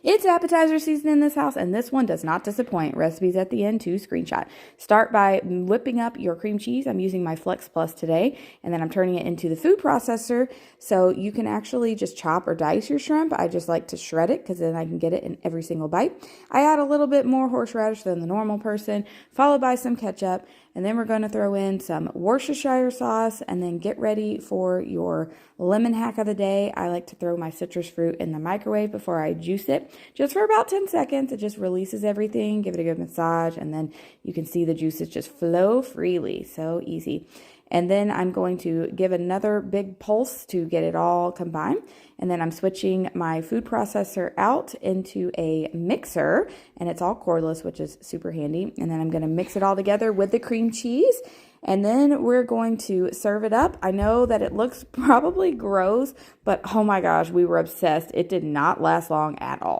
It's appetizer season in this house, and this one does not disappoint. Recipes at the end to screenshot. Start by whipping up your cream cheese. I'm using my Flex Plus today, and then I'm turning it into the food processor, so you can actually just chop or dice your shrimp. I just like to shred it because then I can get it in every single bite. I add a little bit more horseradish than the normal person, followed by some ketchup, and then we're going to throw in some Worcestershire sauce, and then get ready for your lemon hack of the day. I like to throw my citrus fruit in the microwave before I juice it, just for about 10 seconds. It just releases everything. Give it a good massage, and then you can see the juices just flow freely. So easy. And then I'm going to give another big pulse to get it all combined. And then I'm switching my food processor out into a mixer, and it's all cordless, which is super handy. And then I'm going to mix it all together with the cream cheese. And then we're going to serve it up. I know that it looks probably gross, but oh my gosh, we were obsessed. It did not last long at all.